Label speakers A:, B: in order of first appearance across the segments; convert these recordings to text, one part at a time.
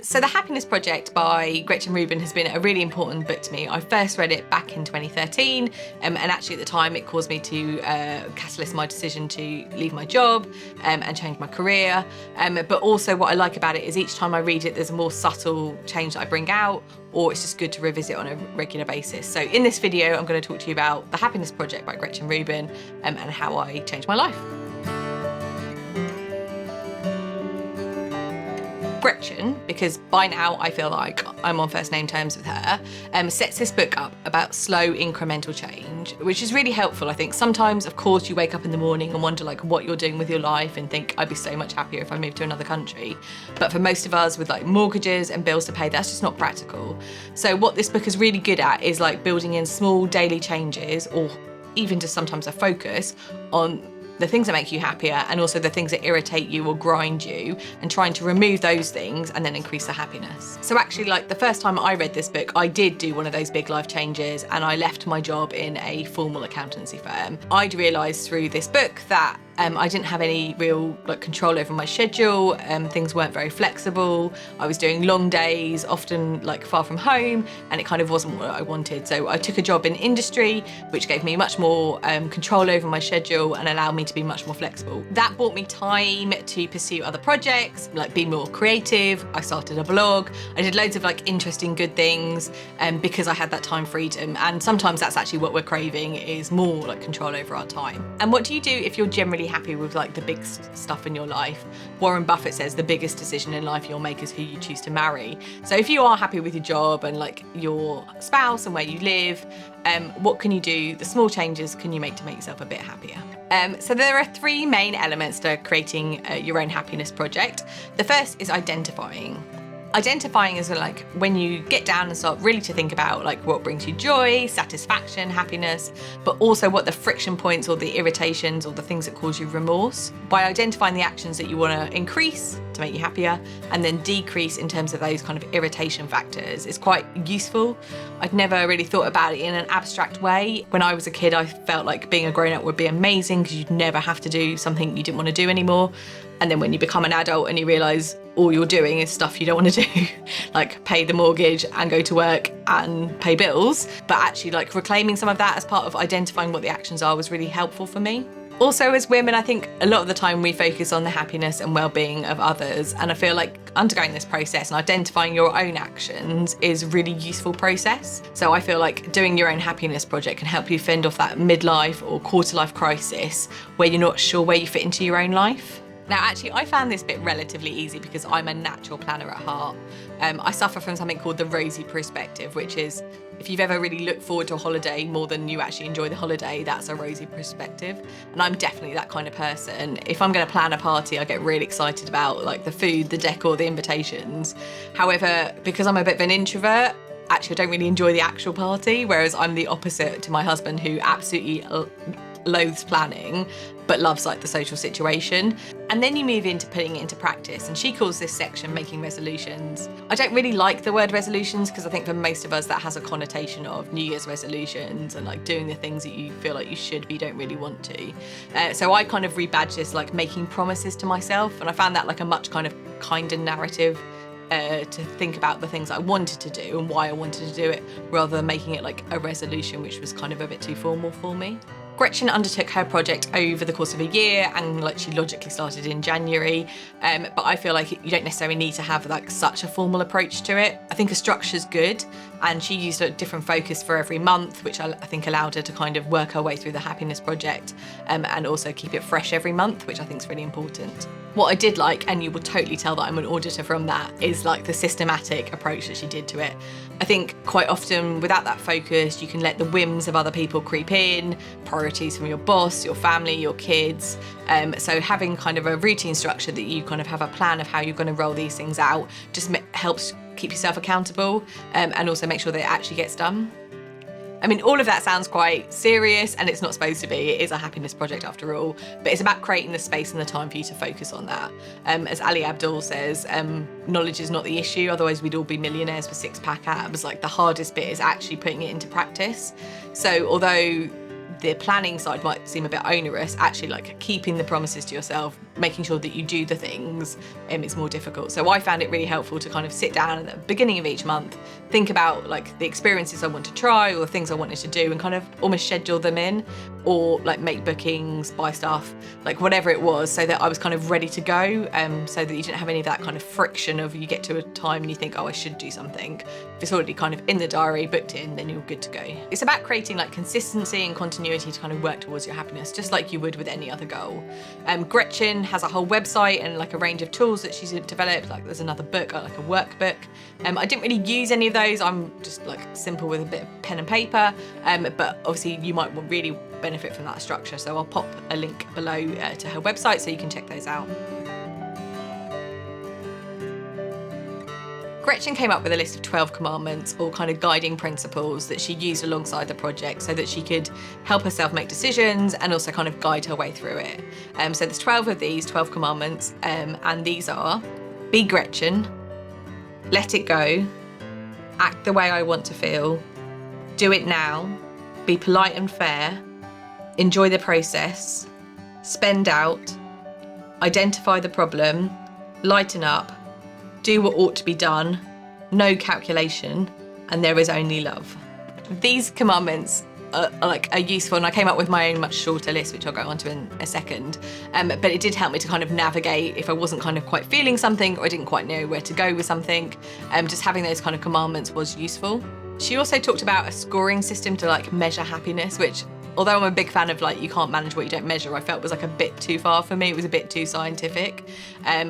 A: So The Happiness Project by Gretchen Rubin has been a really important book to me. I first read it back in 2013 and actually at the time it caused me to catalyst my decision to leave my job and change my career. But also what I like about it is each time I read it there's a more subtle change that I bring out, or it's just good to revisit on a regular basis. So in this video I'm going to talk to you about The Happiness Project by Gretchen Rubin and how I changed my life. Gretchen, because by now I feel like I'm on first name terms with her, sets this book up about slow incremental change, which is really helpful. I think sometimes, of course, you wake up in the morning and wonder like what you're doing with your life and think I'd be so much happier if I moved to another country. But for most of us with like mortgages and bills to pay, that's just not practical. So what this book is really good at is like building in small daily changes, or even just sometimes a focus on the things that make you happier and also the things that irritate you or grind you, and trying to remove those things and then increase the happiness. So actually, like the first time I read this book, I did do one of those big life changes and I left my job in a formal accountancy firm. I'd realised through this book that I didn't have any real control over my schedule. Things weren't very flexible. I was doing long days, often far from home, and it kind of wasn't what I wanted. So I took a job in industry, which gave me much more control over my schedule and allowed me to be much more flexible. That bought me time to pursue other projects, be more creative. I started a blog. I did loads of interesting good things because I had that time freedom. And sometimes that's actually what we're craving, is more control over our time. And what do you do if you're generally happy with the big stuff in your life? Warren Buffett says the biggest decision in life you'll make is who you choose to marry. So if you are happy with your job and your spouse and where you live, what can you do? The small changes can you make to make yourself a bit happier? So there are three main elements to creating your own happiness project. The first is identifying. Identifying is when you get down and start really to think about what brings you joy, satisfaction, happiness, but also what the friction points or the irritations or the things that cause you remorse. By identifying the actions that you want to increase to make you happier and then decrease in terms of those kind of irritation factors is quite useful. I'd never really thought about it in an abstract way. When I was a kid, I felt like being a grown-up would be amazing because you'd never have to do something you didn't want to do anymore. And then when you become an adult and you realise all you're doing is stuff you don't want to do, like pay the mortgage and go to work and pay bills, but actually reclaiming some of that as part of identifying what the actions are was really helpful for me. Also, as women, I think a lot of the time we focus on the happiness and well-being of others, and I feel like undergoing this process and identifying your own actions is a really useful process. So I feel like doing your own happiness project can help you fend off that midlife or quarter-life crisis where you're not sure where you fit into your own life. Now, actually, I found this bit relatively easy because I'm a natural planner at heart. I suffer from something called the rosy perspective, which is if you've ever really looked forward to a holiday more than you actually enjoy the holiday, that's a rosy perspective. And I'm definitely that kind of person. If I'm going to plan a party, I get really excited about the food, the decor, the invitations. However, because I'm a bit of an introvert, actually I don't really enjoy the actual party, whereas I'm the opposite to my husband, who absolutely loathes planning but loves the social situation. And then you move into putting it into practice, and she calls this section making resolutions. I don't really like the word resolutions because I think for most of us that has a connotation of New Year's resolutions and doing the things that you feel like you should but you don't really want to. So I kind of rebadge this making promises to myself, and I found that a much kind of kinder narrative to think about the things I wanted to do and why I wanted to do it, rather than making it a resolution, which was kind of a bit too formal for me. Gretchen undertook her project over the course of a year, and she logically started in January, but I feel like you don't necessarily need to have such a formal approach to it. I think a structure's good, and she used a different focus for every month, which I think allowed her to kind of work her way through the happiness project and also keep it fresh every month, which I think is really important. What I did like, and you will totally tell that I'm an auditor from that, is the systematic approach that she did to it. I think quite often without that focus, you can let the whims of other people creep in, priorities from your boss, your family, your kids. So having kind of a routine structure that you kind of have a plan of how you're going to roll these things out just helps keep yourself accountable and also make sure that it actually gets done. I mean, all of that sounds quite serious, and it's not supposed to be. It is a happiness project after all, but it's about creating the space and the time for you to focus on that. As Ali Abdul says, knowledge is not the issue, otherwise we'd all be millionaires with six-pack abs. The hardest bit is actually putting it into practice. So although the planning side might seem a bit onerous, actually keeping the promises to yourself, making sure that you do the things, it's more difficult. So I found it really helpful to kind of sit down at the beginning of each month, think about like the experiences I want to try or the things I wanted to do, and kind of almost schedule them in, or like make bookings, buy stuff, like whatever it was, so that I was kind of ready to go, so that you didn't have any of that kind of friction of you get to a time and you think, oh, I should do something. If it's already kind of in the diary, booked in, then you're good to go. It's about creating like consistency and continuity to kind of work towards your happiness, just like you would with any other goal. Gretchen has a whole website and like a range of tools that she's developed. Like there's another book, like a workbook. I didn't really use any of those. I'm just like simple with a bit of pen and paper, but obviously you might really benefit from that structure. So I'll pop a link below to her website so you can check those out. Gretchen came up with a list of 12 commandments, or kind of guiding principles, that she used alongside the project so that she could help herself make decisions and also kind of guide her way through it. So there's 12 of these, 12 commandments, and these are: be Gretchen, let it go, act the way I want to feel, do it now, be polite and fair, enjoy the process, spend out, identify the problem, lighten up, do what ought to be done, no calculation, and there is only love. These commandments are useful, and I came up with my own much shorter list, which I'll go on to in a second. But it did help me to kind of navigate if I wasn't kind of quite feeling something, or I didn't quite know where to go with something. Just having those kind of commandments was useful. She also talked about a scoring system to like measure happiness, which, although I'm a big fan of like you can't manage what you don't measure, I felt was like a bit too far for me. It was a bit too scientific.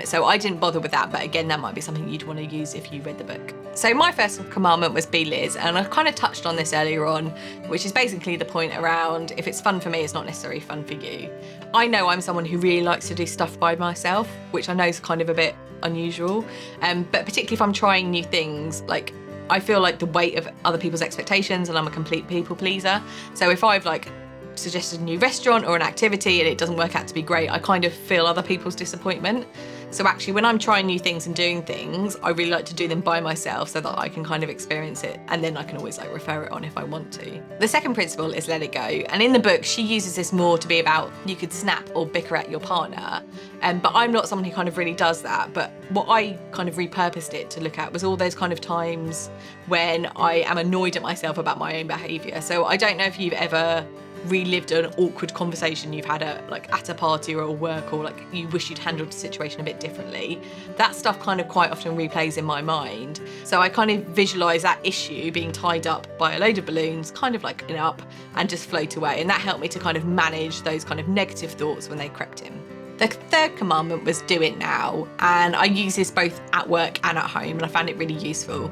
A: So I didn't bother with that, but again, that might be something you'd want to use if you read the book. So my first commandment was be Liz, and I kind of touched on this earlier on, which is basically the point around if it's fun for me, it's not necessarily fun for you. I know I'm someone who really likes to do stuff by myself, which I know is kind of a bit unusual, but particularly if I'm trying new things, like I feel like the weight of other people's expectations, and I'm a complete people pleaser. So if I've like suggested a new restaurant or an activity and it doesn't work out to be great, I kind of feel other people's disappointment. So actually when I'm trying new things and doing things, I really like to do them by myself so that I can kind of experience it, and then I can always like refer it on if I want to. The second principle is let it go, and in the book she uses this more to be about you could snap or bicker at your partner, but I'm not someone who kind of really does that. But what I kind of repurposed it to look at was all those kind of times when I am annoyed at myself about my own behaviour. So I don't know if you've ever relived an awkward conversation you've had at a party or at work, or like you wish you'd handled the situation a bit differently. That stuff kind of quite often replays in my mind. So I kind of visualise that issue being tied up by a load of balloons, kind of like up, and just float away. And that helped me to kind of manage those kind of negative thoughts when they crept in. The third commandment was do it now, and I use this both at work and at home, and I found it really useful.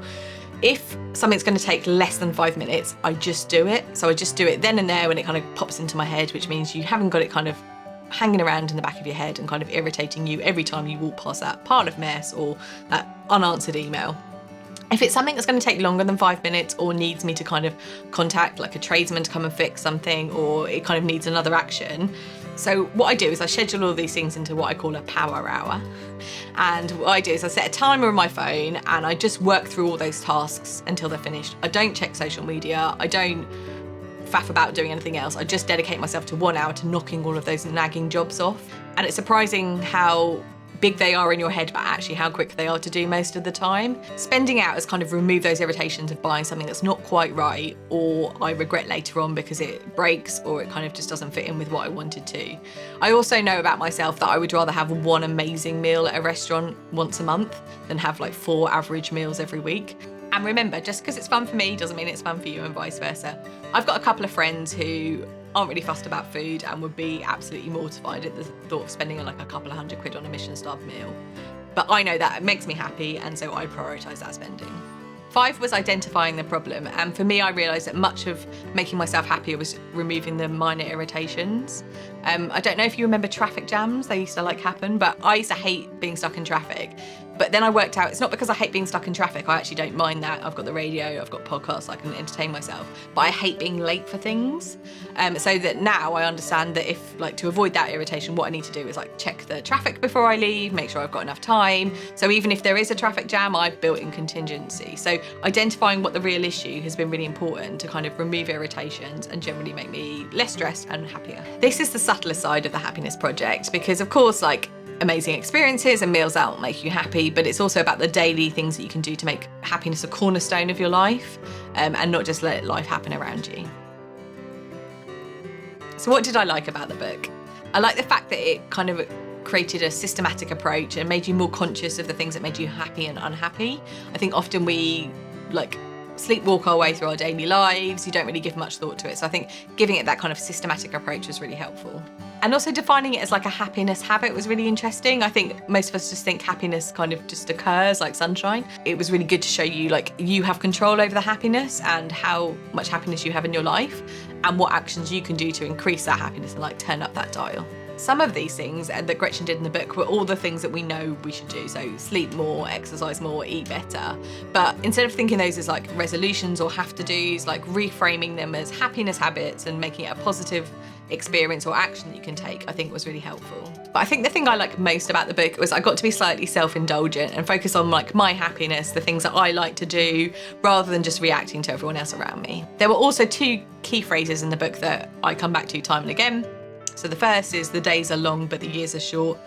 A: If something's going to take less than 5 minutes, I just do it. So I just do it then and there when it kind of pops into my head, which means you haven't got it kind of hanging around in the back of your head and kind of irritating you every time you walk past that pile of mess or that unanswered email. If it's something that's going to take longer than 5 minutes, or needs me to kind of contact like a tradesman to come and fix something, or it kind of needs another action, so what I do is I schedule all these things into what I call a power hour. And what I do is I set a timer on my phone and I just work through all those tasks until they're finished. I don't check social media, I don't faff about doing anything else. I just dedicate myself to 1 hour to knocking all of those nagging jobs off. And it's surprising how big they are in your head, but actually how quick they are to do most of the time. Spending out has kind of removed those irritations of buying something that's not quite right, or I regret later on because it breaks, or it kind of just doesn't fit in with what I wanted to. I also know about myself that I would rather have one amazing meal at a restaurant once a month than have like 4 average meals every week. And remember, just because it's fun for me doesn't mean it's fun for you, and vice versa. I've got a couple of friends who aren't really fussed about food and would be absolutely mortified at the thought of spending like a couple of £100 on a Michelin-starred meal. But I know that it makes me happy, and so I prioritise that spending. 5 was identifying the problem, and for me I realised that much of making myself happier was removing the minor irritations. I don't know if you remember traffic jams, they used to like happen, but I used to hate being stuck in traffic. But then I worked out it's not because I hate being stuck in traffic, I actually don't mind that. I've got the radio, I've got podcasts, I can entertain myself, but I hate being late for things. So that now I understand that if, like, to avoid that irritation, what I need to do is like check the traffic before I leave, make sure I've got enough time. So even if there is a traffic jam, I've built in contingency. So identifying what the real issue has been really important to kind of remove irritations and generally make me less stressed and happier. This is the subtler side of the happiness project, because of course, like, amazing experiences and meals out make you happy, but it's also about the daily things that you can do to make happiness a cornerstone of your life, and not just let life happen around you. So what did I like about the book? I like the fact that it kind of created a systematic approach and made you more conscious of the things that made you happy and unhappy. I think often we sleepwalk our way through our daily lives. You don't really give much thought to it. So I think giving it that kind of systematic approach was really helpful. And also defining it as like a happiness habit was really interesting. I think most of us just think happiness kind of just occurs like sunshine. It was really good to show you like you have control over the happiness and how much happiness you have in your life and what actions you can do to increase that happiness and like turn up that dial. Some of these things that Gretchen did in the book were all the things that we know we should do. So sleep more, exercise more, eat better. But instead of thinking those as like resolutions or have to do's, like reframing them as happiness habits and making it a positive experience or action that you can take, I think was really helpful. But I think the thing I like most about the book was I got to be slightly self-indulgent and focus on like my happiness, the things that I like to do, rather than just reacting to everyone else around me. There were also two key phrases in the book that I come back to time and again. So the first is the days are long, but the years are short.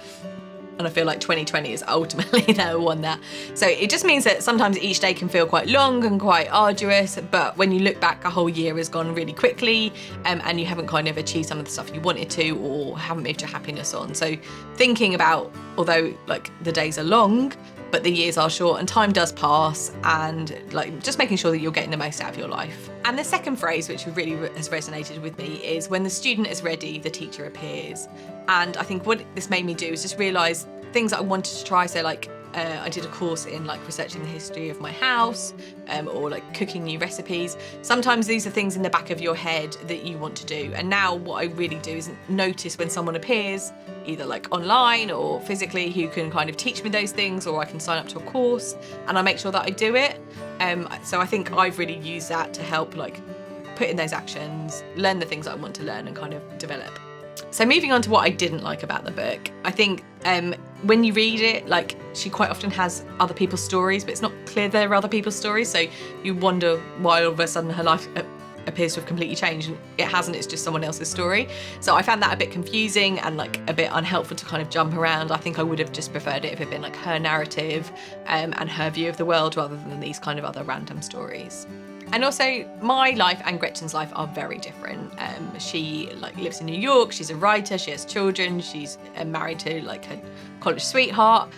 A: And I feel like 2020 is ultimately the one that. So it just means that sometimes each day can feel quite long and quite arduous, but when you look back, a whole year has gone really quickly, and you haven't kind of achieved some of the stuff you wanted to or haven't moved your happiness on. So thinking about, although like the days are long, but the years are short and time does pass, and like just making sure that you're getting the most out of your life. And the second phrase, which really has resonated with me, is when the student is ready, the teacher appears. And I think what this made me do is just realise things that I wanted to try. So like I did a course in like researching the history of my house, or like cooking new recipes. Sometimes these are things in the back of your head that you want to do. And now what I really do is notice when someone appears, either like online or physically, who can kind of teach me those things, or I can sign up to a course and I make sure that I do it. So I think I've really used that to help like put in those actions, learn the things that I want to learn and kind of develop. So moving on to what I didn't like about the book, I think when you read it, like she quite often has other people's stories, but it's not clear they're other people's stories. So you wonder why all of a sudden her life appears to have completely changed, and it hasn't, it's just someone else's story. So I found that a bit confusing and like a bit unhelpful to kind of jump around. I think I would have just preferred it if it had been like her narrative and her view of the world rather than these kind of other random stories. And also my life and Gretchen's life are very different. She like lives in New York, she's a writer, she has children, she's married to like her college sweetheart.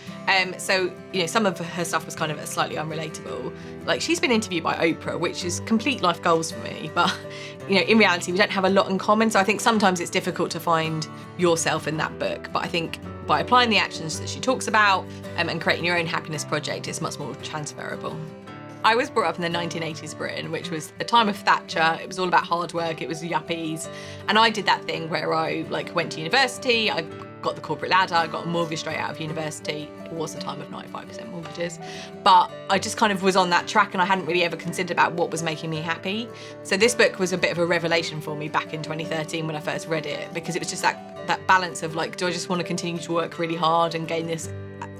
A: So, you know, some of her stuff was kind of slightly unrelatable. Like she's been interviewed by Oprah, which is complete life goals for me. But, you know, in reality, we don't have a lot in common. So I think sometimes it's difficult to find yourself in that book. But I think by applying the actions that she talks about and creating your own happiness project, it's much more transferable. I was brought up in the 1980s Britain, which was a time of Thatcher. It was all about hard work, it was yuppies. And I did that thing where I like went to university, I got the corporate ladder, I got a mortgage straight out of university. It was a time of 95% mortgages. But I just kind of was on that track and I hadn't really ever considered about what was making me happy. So this book was a bit of a revelation for me back in 2013 when I first read it, because it was just that balance of like, do I just want to continue to work really hard and gain this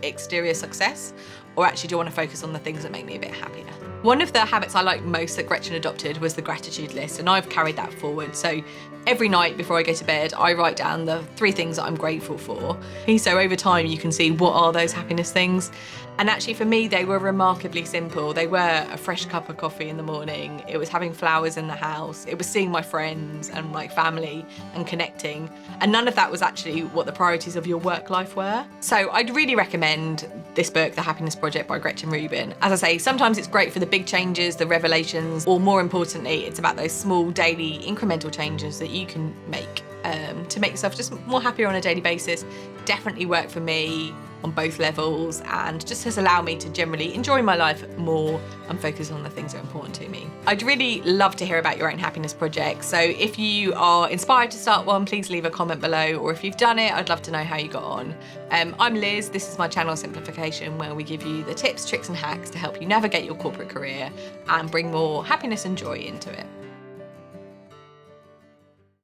A: exterior success? Or actually do I want to focus on the things that make me a bit happier? One of the habits I liked most that Gretchen adopted was the gratitude list, and I've carried that forward. So every night before I go to bed, I write down the 3 things that I'm grateful for. So over time you can see what are those happiness things. And actually for me, they were remarkably simple. They were a fresh cup of coffee in the morning. It was having flowers in the house. It was seeing my friends and my family and connecting. And none of that was actually what the priorities of your work life were. So I'd really recommend this book, The Happiness Project by Gretchen Rubin. As I say, sometimes it's great for the big changes, the revelations, or more importantly, it's about those small daily incremental changes that you can make to make yourself just more happier on a daily basis. Definitely worked for me on both levels and just has allowed me to generally enjoy my life more and focus on the things that are important to me. I'd really love to hear about your own happiness project. So if you are inspired to start one, please leave a comment below, or if you've done it, I'd love to know how you got on. I'm Liz, this is my channel Simplification, where we give you the tips, tricks and hacks to help you navigate your corporate career and bring more happiness and joy into it.